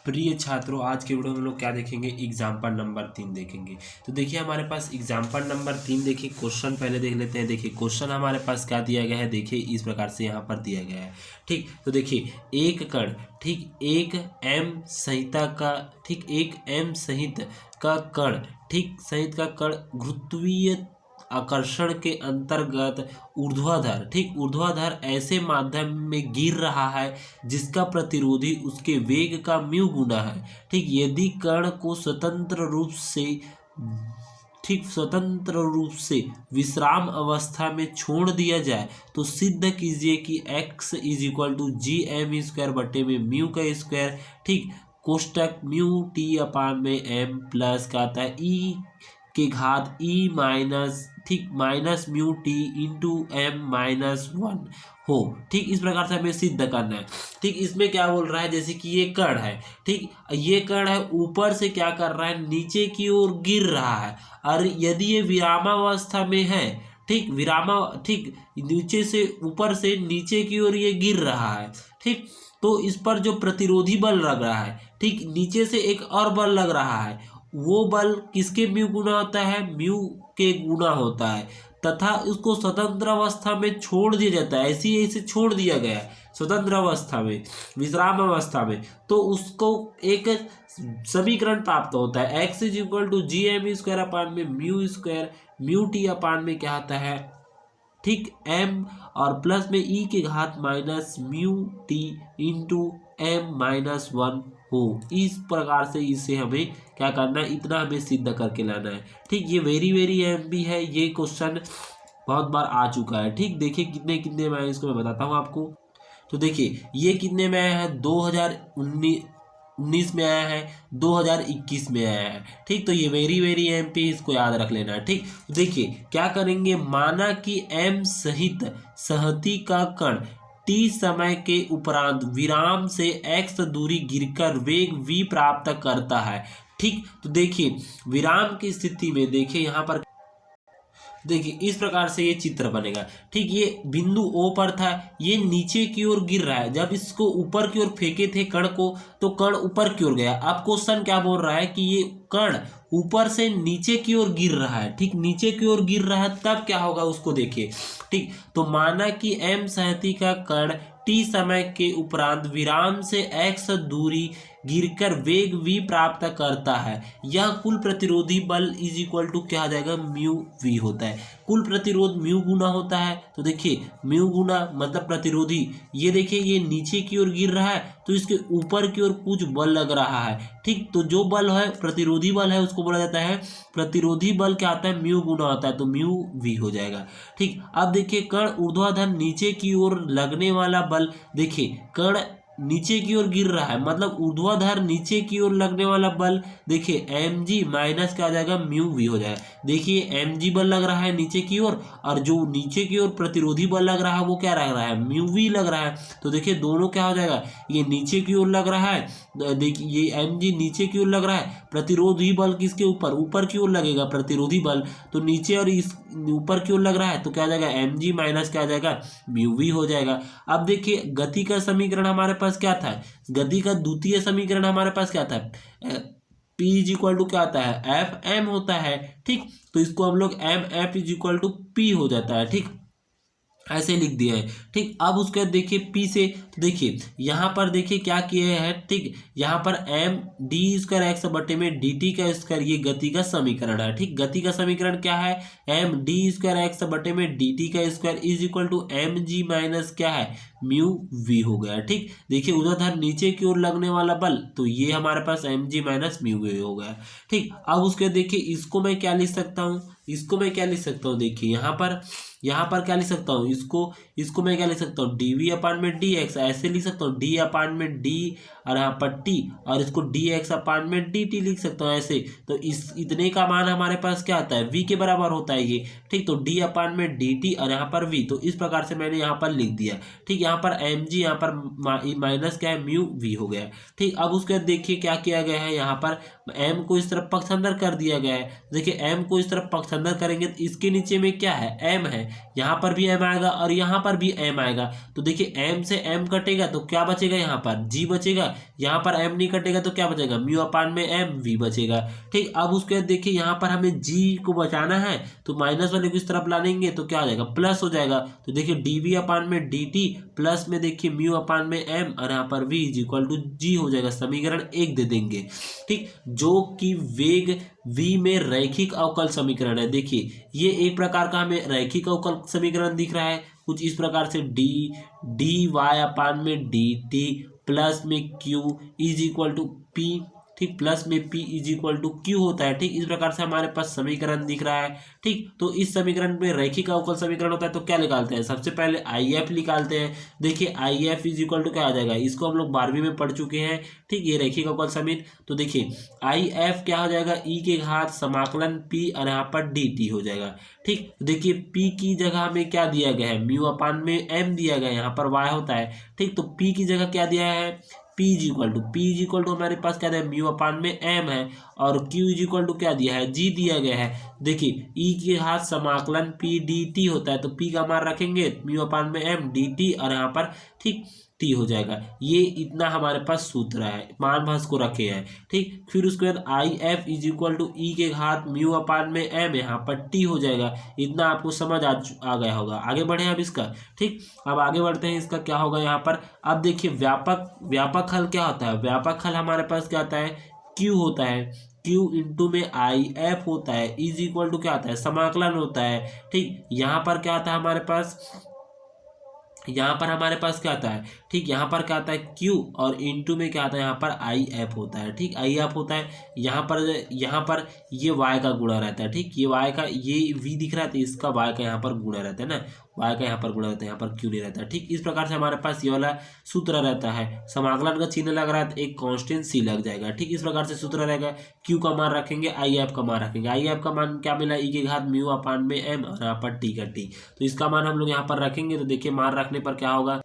प्रिय छात्रों, आज के वीडियो में हम लोग क्या देखेंगे, एग्जाम्पल नंबर 3 देखेंगे। तो देखिए हमारे पास एग्जाम्पल नंबर 3, देखिए क्वेश्चन पहले देख लेते हैं। देखिए क्वेश्चन हमारे पास क्या दिया गया है, देखिए इस प्रकार से यहाँ पर दिया गया है। ठीक, तो देखिए एक कण, ठीक एक एम संहिता का, ठीक एक एम सहित का कण, ठीक सहित का कण गुरुत्वीय आकर्षण के अंतर्गत ऊर्ध्वाधर, ठीक ऊर्ध्वाधर ऐसे माध्यम में गिर रहा है जिसका प्रतिरोधी उसके वेग का म्यू गुना है। ठीक, यदि कण को स्वतंत्र रूप से, ठीक स्वतंत्र रूप से विश्राम अवस्था में छोड़ दिया जाए तो सिद्ध कीजिए कि x is equal to g m square बटे में म्यू का स्क्वायर, ठीक कोष्टक म्यू टी अपान में एम प्लस का आता है ई के घात ई माइनस, ठीक minus mu t into m minus 1 हो। ठीक, इस प्रकार से हमें सिद्ध करना है। ठीक, इसमें क्या बोल रहा है, जैसे कि ये कण है, ठीक ये कण है ऊपर से क्या कर रहा है, नीचे की ओर गिर रहा है। और यदि ये विरामावस्था में है, ठीक ठीक नीचे से ऊपर से नीचे की ओर ये गिर रहा है। ठीक, तो इस पर जो प्रतिरोधी बल लग रहा है, ठीक नीचे से एक और बल लग रहा है, वो बल किसके म्यू गुना होता है, म्यू के गुना होता है, तथा उसको स्वतंत्र अवस्था में छोड़ दिया जाता है। ऐसे ही ऐसे छोड़ दिया गया है स्वतंत्र अवस्था में, विश्राम अवस्था में, तो उसको एक समीकरण प्राप्त होता है, x is equal to g m square upon में mu square mu t upon में क्या आता है, ठीक एम और प्लस में ई के घात minus mu t into m minus 1 हो। इस प्रकार से इसे हमें क्या करना है, इतना हमें सिद्ध करके लाना है। ठीक, ये वेरी एम भी है, ये क्वेश्चन बहुत बार आ चुका है। ठीक, देखिए कितने कितने में है, इसको मैं बताता हूँ आपको। तो देखिए ये कितने में आया है, 2019 में आया है, 2021 में आया है। ठीक, तो ये वेरी एम पे इसको याद रख लेना है। ठीक, तो देखिए क्या करेंगे, माना कि एम सहित सहती का कण टी समय के उपरांत विराम से x दूरी गिरकर वेग v प्राप्त करता है। ठीक, तो देखिए विराम की स्थिति में देखिए यहाँ पर देखिए इस प्रकार से ये चित्र बनेगा। ठीक, ये बिंदु O पर था, ये नीचे की ओर गिर रहा है। जब इसको ऊपर की ओर फेंके थे कण को, तो कण ऊपर की ओर गया। अब क्वेश्चन क्या बोल रहा है कि ये कण ऊपर से नीचे की ओर गिर रहा है। ठीक, नीचे की ओर गिर रहा है, तब क्या होगा उसको देखिए। ठीक, तो माना कि m सहती का कण t समय के उपरांत विराम से x दूरी गिरकर वेग v प्राप्त करता है। यह कुल प्रतिरोधी बल इज इक्वल टू क्या आ जाएगा, म्यू v होता है। कुल प्रतिरोध म्यू गुना होता है, तो देखिए म्यू गुना मतलब प्रतिरोधी, ये देखिए ये नीचे की ओर गिर रहा है तो इसके ऊपर की ओर कुछ बल लग रहा है। ठीक, तो जो बल है प्रतिरोधी बल है उसको बोला जाता है, प्रतिरोधी बल क्या आता है, म्यू गुना होता है, तो म्यू v हो जाएगा। ठीक, अब देखिए कण ऊर्ध्वाधर नीचे की ओर लगने वाला बल, देखिए कण नीचे की ओर गिर रहा है मतलब ऊर्ध्वाधर नीचे की ओर लगने वाला बल, देखिए mg माइनस क्या आ जाएगा, म्यू v हो जाएगा। देखिए mg बल लग रहा है नीचे की ओर, और जो नीचे की ओर प्रतिरोधी बल लग रहा है वो क्या लग रहा है, म्यू v लग रहा है। तो देखिए दोनों क्या हो जाएगा, ये नीचे की ओर लग रहा है, देखिए ये mg नीचे की ओर लग रहा है, प्रतिरोधी बल किसके ऊपर, ऊपर की ओर लगेगा प्रतिरोधी बल, तो नीचे और इस ऊपर की ओर लग रहा है, तो क्या आ जाएगा mg माइनस क्या आ जाएगा, म्यू v हो जाएगा। अब देखिए गति का समीकरण हमारे पास क्या था, गति का द्वितीय समीकरण हमारे पास क्या था, P इज इक्वल टू क्या आता है, एफ एम होता है। ठीक, तो इसको हम लोग m f is equal to p हो जाता है। ठीक, ऐसे लिख दिया है। ठीक, अब उसके बाद देखिए P से, तो देखिए यहाँ पर देखिए क्या किया है, ठीक यहाँ पर एम डी स्क्वायर एक्स बटे में डी टी का स्क्वायर, ये गति का समीकरण है। ठीक, गति का समीकरण क्या है, एम डी स्क्वायर एक्स बटे में डी टी का square is equal to m g minus क्या है, म्यू वी हो गया। ठीक, देखिए ऊर्ध्वाधर नीचे की ओर लगने वाला बल, तो ये हमारे पास m g minus mu v हो गया। ठीक, अब उसके देखिए इसको मैं क्या लिख सकता हूँ, इसको मैं क्या लिख सकता हूँ, देखिए यहाँ पर क्या लिख सकता हूँ, इसको मैं क्या लिख सकता हूँ, डी वी अपान में डी एक्स, ऐसे लिख सकता हूँ डी अपान में डी और यहाँ पर टी, और इसको डी एक्स अपान में डी टी लिख सकता हूँ ऐसे। तो इस इतने का मान हमारे पास क्या आता है, वी के बराबर होता है ये। ठीक, तो डी अपान में डी टी और यहाँ पर वी, तो इस प्रकार से मैंने यहाँ पर लिख दिया। ठीक, यहाँ पर एम जी, यहाँ पर माइनस क्या है, म्यू वी हो गया। ठीक, अब उसके बाद देखिए क्या किया गया है, यहाँ पर एम को इस तरफ पक्ष अंदर कर दिया गया है। देखिए एम को इस तरफ पक्ष अंदर करेंगे तो इसके नीचे में क्या है, एम है, यहाँ पर भी एम आएगा और यहाँ पर भी एम आएगा। तो देखिए एम से एम कटेगा तो क्या बचेगा, यहाँ पर जी बचेगा, यहाँ पर एम नहीं कटेगा तो क्या बचेगा, म्यू अपान में एम वी बचेगा। ठीक, अब उसके बाद देखिए यहाँ पर हमें जी को बचाना है तो माइनस वाले को इस तरफ लाएंगे तो क्या हो जाएगा, प्लस हो जाएगा। तो देखिए डी वी अपान में डी टी प्लस में देखिए म्यू अपान में एम और यहाँ पर वी इज इक्वल टू जी हो जाएगा। समीकरण 1 दे देंगे। ठीक, जो कि वेग v में रैखिक अवकल समीकरण है। देखिए ये एक प्रकार का हमें रैखिक अवकल समीकरण दिख रहा है कुछ इस प्रकार से, डी वाई अपान में डी टी प्लस में q is equal to p. ठीक, प्लस में p is equal to q होता है। ठीक, इस प्रकार से हमारे पास समीकरण दिख रहा है। ठीक, तो इस समीकरण में रैखिक अवकल समीकरण होता है तो क्या निकालते हैं, सबसे पहले आई एफ निकालते हैं। देखिए I F is equal to क्या आ जाएगा, इसको हम लोग 12वीं में पढ़ चुके हैं। ठीक, ये रैखिक अवकल समीकरण। तो देखिए आई एफ क्या हो जाएगा, ई के घात समाकलन p और यहाँ पर डी टी हो जाएगा। ठीक, देखिए p की जगह हमें क्या दिया गया है, म्यू अपान में m दिया गया है, यहाँ पर y होता है। ठीक, तो p की जगह क्या दिया है, p इज इक्वल टू हमारे पास क्या दिया है, म्यू अपान में m है और q इज इक्वल टू क्या दिया है, g दिया गया है। देखिए e के हाथ समाकलन p डी टी होता है तो p का मान रखेंगे म्यू अपान में m डी टी और यहाँ पर ठीक टी हो जाएगा। ये इतना हमारे पास सूत्र है, मान भास को रखे हैं। ठीक, फिर उसके बाद I F is equal to e के घात म्यू अपान में एम, यहाँ पर टी हो जाएगा। इतना आपको समझ आ गया होगा। आगे बढ़े अब इसका। ठीक, अब आगे बढ़ते हैं, इसका क्या होगा यहाँ पर। अब देखिए व्यापक हल क्या होता है, व्यापक हल हमारे पास क्या होता है, क्यू होता है, क्यू इंटू में आई एफ होता है इज इक्वल टू क्या होता है, समाकलन होता है। ठीक, यहाँ पर क्या आता है हमारे पास, यहाँ पर हमारे पास क्या आता है, ठीक, यहाँ पर क्या आता है Q और इनटू में क्या आता है, यहाँ पर आई एफ होता है। ठीक, आई एफ होता है, यहाँ पर ये y का गुणा रहता है। ठीक, ये y का, ये v दिख रहा है तो इसका y का यहाँ पर गुणा रहता है ना, y का यहाँ पर गुणा रहता है, यहाँ पर Q नहीं रहता है। ठीक, इस प्रकार से हमारे पास ये वाला सूत्र रहता है। समाकलन का चिन्ह लग रहा है तो एक कांस्टेंट सी लग जाएगा। ठीक, इस प्रकार से सूत्र रहेगा, Q का मान रखेंगे, आई एफ का मान रखेंगे। आई एफ का मान क्या मिला, ई के घात म्यू अपान में एम और यहाँ पर टी का टी, तो इसका मान हम लोग यहाँ पर रखेंगे। तो देखिए मान रखने पर क्या होगा,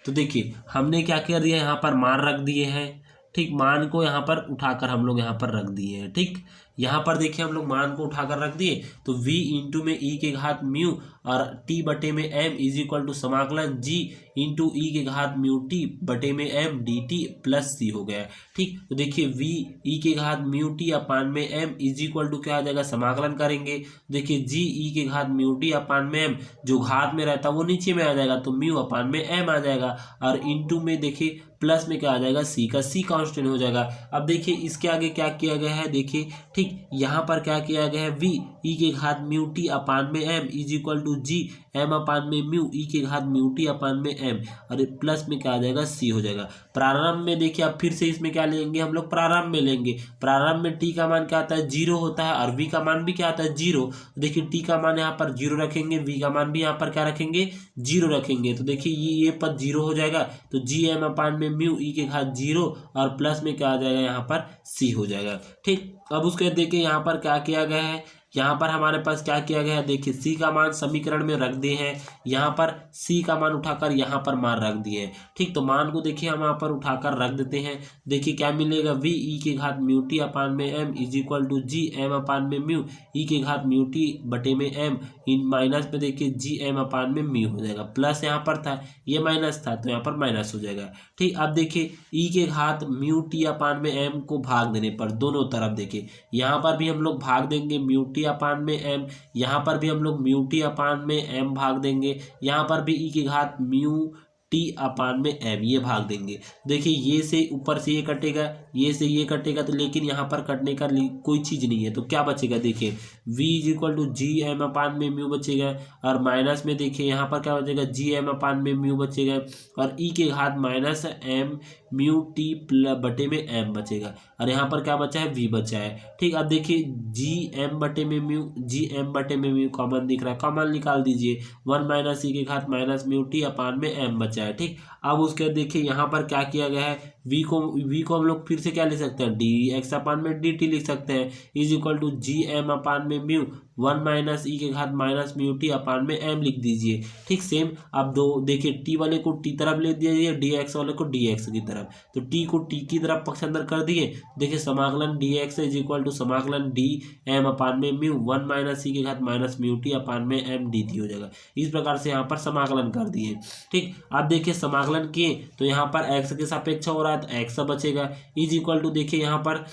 तो देखिए हमने क्या कर दिया, यहाँ पर मान रख दिए हैं। ठीक, मान को यहाँ पर उठाकर हम लोग यहाँ पर रख दिए हैं। ठीक, यहाँ पर देखिए हम लोग मान को उठाकर रख दिए तो v इंटू में ई के घात म्यू और t बटे में m इज इक्वल टू समाकलन g इंटू ई के घात म्यू t बटे में m डी टी प्लस सी हो गया। ठीक, तो देखिए v ई के घात mu t upon m m is equal to क्या आ जाएगा, समाकलन करेंगे। देखिए g ई के घात म्यू t अपान में m, जो घात में रहता है वो नीचे में आ जाएगा तो म्यू अपान में m आ जाएगा और इंटू में देखिए प्लस में क्या आ जाएगा, सी का सी कांस्टेंट हो जाएगा। अब देखिए इसके आगे क्या किया गया है, देखिए ठीक, यहाँ पर क्या किया गया है, v ई के घात mu t upon m m is equal to g m upon में म्यू ई के घात mu t upon m m और प्लस में क्या आ जाएगा, c हो जाएगा। प्रारंभ में देखिए अब फिर से इसमें क्या लेंगे हम लोग, प्रारंभ में लेंगे। प्रारंभ में t का मान क्या आता है, 0 होता है और v का मान भी क्या आता है, 0। देखिए t का मान यहाँ पर 0 रखेंगे, v का मान भी यहाँ पर क्या रखेंगे, 0 रखेंगे। तो देखिए ये पद 0 हो जाएगा तो जी एम अपान में म्यू ई के घात 0 और प्लस में क्या आ जाएगा, यहाँ पर c हो जाएगा। ठीक, अब उसके देखिए यहाँ पर क्या किया गया है, यहाँ पर हमारे पास क्या किया गया है, देखिए c का मान समीकरण में रख दिए हैं, यहाँ पर c का मान उठाकर यहाँ पर मान रख दिए हैं। ठीक, तो मान को देखिए हम यहाँ पर उठाकर रख देते हैं। देखिए क्या मिलेगा, v ई के घात mu t upon m m is equal to g m upon में म्यू ई के घात म्यू टी बटे में m इन माइनस में देखिए जी एम अपान में म्यू हो जाएगा। प्लस यहाँ पर था, ये माइनस था तो यहाँ पर माइनस हो जाएगा। ठीक, अब देखिए ई के घात mu t upon m m को भाग देने पर दोनों तरफ देखिए, यहाँ पर भी हम लोग भाग देंगे mu t upon m m, यहाँ पर भी हम लोग mu t upon m m भाग देंगे, यहाँ पर भी ई के घात mu t upon m m ये भाग देंगे। देखिए ये से ऊपर से ये कटेगा, ये से ये कटेगा, तो लेकिन यहाँ पर कटने का कोई चीज़ नहीं है तो क्या बचेगा, देखिए v is equal to g m upon में म्यू बचेगा और माइनस में देखिए यहाँ पर क्या बचेगा, जी एम अपान में म्यू बचेगा और ई के घात माइनस m म्यू टी बटे में m बचेगा और यहाँ पर क्या बचा है, v बचा है। ठीक, अब देखिए जी एम बटे में म्यू कॉमन दिख रहा है, कॉमन निकाल दीजिए, 1 माइनस ई के घात minus mu t upon m m बचा है। ठीक, अब उसके बाद देखिए यहाँ पर क्या किया गया है, v को हम लोग फिर से क्या लिख सकते हैं, डी एक्स अपान में डी टी लिख सकते हैं, is equal to g m upon में म्यू 1 माइनस ई के घात माइनस म्यू टी अपान में एम लिख दीजिए। ठीक, सेम अब दो देखिए टी वाले को टी तरफ ले दीजिए, डी एक्स वाले को डी एक्स की तरफ, तो टी को टी की तरफ पक्ष अंदर कर दिए। देखिए समाकलन d x is equal to समाकलन डी एम अपान में म्यू 1 माइनस ई के घात माइनस म्यू टी अपान में एम डी टी हो जाएगा। इस प्रकार से यहाँ पर समाकलन कर दिए। ठीक, अब देखिए समाकलन किए तो यहाँ पर एक्स के सापेक्ष हो रहा है तो एक्स बचेगा, इज इक्वल टू देखिए यहाँ पर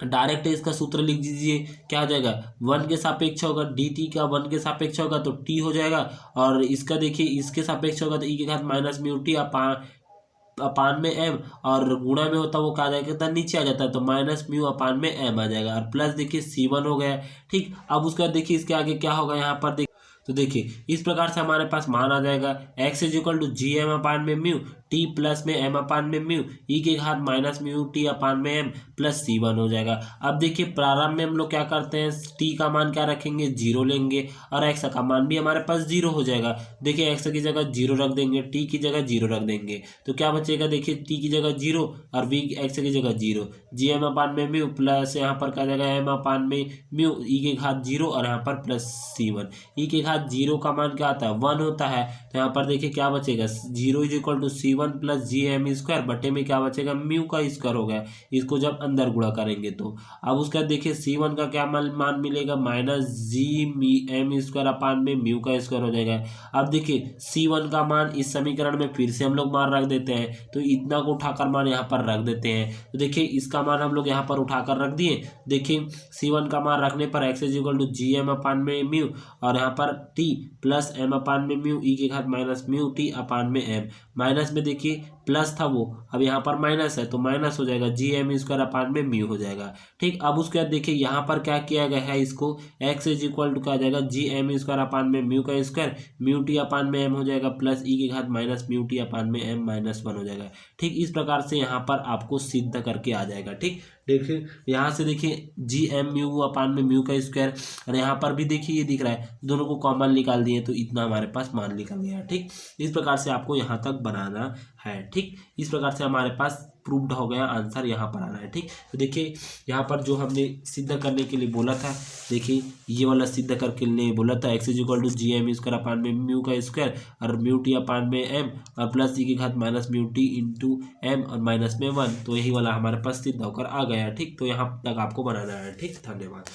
डायरेक्ट इसका सूत्र लिख दीजिए, क्या हो जाएगा, 1 के सापेक्ष होगा, डी टी का 1 के सापेक्ष होगा तो टी हो जाएगा, और इसका देखिए इसके सापेक्ष होगा तो ई के घात माइनस म्यू टी अपान में एम, और गुणा में होता वो कहा जाएगा तो नीचे आ जाता है तो माइनस म्यू अपान में एम आ जाएगा, और प्लस देखिए C1 हो गया। ठीक, अब उसका देखिए इसके आगे क्या होगा यहाँ पर तो देखिए इस प्रकार से हमारे पास मान आ जाएगा x is equal to g m upon में mu t plus m m upon में म्यू ई के घात माइनस म्यू टी अपान में एम प्लस C1 हो जाएगा। अब देखिए प्रारंभ में हम लोग क्या करते हैं, t का मान क्या रखेंगे, 0 लेंगे, और x का मान भी हमारे पास 0 हो जाएगा। देखिए x की जगह 0 रख देंगे, t की जगह 0 रख देंगे, तो क्या बचेगा, देखिए t की जगह 0 और v x की जगह 0, जी एम अपान में म्यू प्लस यहाँ पर क्या जाएगा एम अपान में म्यू ई के घात 0 और यहाँ पर प्लस C1। ई के घात 0 का मान क्या आता है, 1 होता है, तो यहाँ पर देखिए क्या बचेगा, 0 is equal to C1 plus g m square बटे में क्या बचेगा, म्यू का स्क्वायर हो गया, इसको जब अंदर गुणा करेंगे तो। अब उसका देखिए C1 का क्या मान मिलेगा, minus g m square upon में म्यू का स्क्वायर हो जाएगा। अब देखिए C1 का मान इस समीकरण में फिर से हम लोग मान रख देते हैं, तो इतना को उठाकर मान यहाँ पर रख देते हैं, तो देखिए इसका मान हम लोग यहाँ पर उठाकर रख दिए। देखिए C1 का मान रखने पर x is equal to g m upon में म्यू और यहाँ पर टी प्लस एम अपान में म्यू ई के घात माइनस म्यू टी अपान में एम, माइनस में देखिए प्लस था वो, अब यहाँ पर माइनस है तो माइनस हो जाएगा, जी एम स्क्वायर अपान में म्यू हो जाएगा। ठीक, अब उसके बाद देखिए यहाँ पर क्या किया गया है, इसको एक्स इज इक्वल टू क्या जाएगा, जी एम स्क्वायर अपान में म्यू का स्क्वायर म्यू टी अपान में एम हो जाएगा प्लस ई के घात माइनस म्यू टी अपान में एम माइनस 1 हो जाएगा। ठीक, इस प्रकार से यहाँ पर आपको सिद्ध करके आ जाएगा। ठीक, देखिए यहाँ से देखिए जी एम म्यू अपान में म्यू का स्क्वायर, और यहाँ पर भी देखिए ये दिख रहा है, दोनों को कॉमन निकाल दिए तो इतना हमारे पास मान निकल गया। ठीक, इस प्रकार से आपको यहाँ तक बनाना है। ठीक, इस प्रकार से हमारे पास प्रूव्ड हो गया, आंसर यहाँ पर आना है। ठीक, तो देखिए यहाँ पर जो हमने सिद्ध करने के लिए बोला था, देखिए ये वाला सिद्ध करके लिए बोला था, x is equal to g m square upon में म्यू का स्क्वायर और म्यू टी अपान में एम और प्लस ई की घात minus mu t into m और माइनस में 1, तो यही वाला हमारे पास सिद्ध होकर आ गया। ठीक, तो यहाँ तक आपको बनाना है। ठीक, धन्यवाद।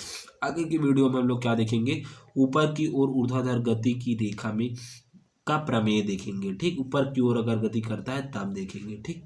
आगे की वीडियो में हम लोग क्या देखेंगे, ऊपर की ओर ऊर्ध्वाधर गति की रेखा में का प्रमेय देखेंगे। ठीक, ऊपर की ओर अगर गति करता है तब देखेंगे। ठीक।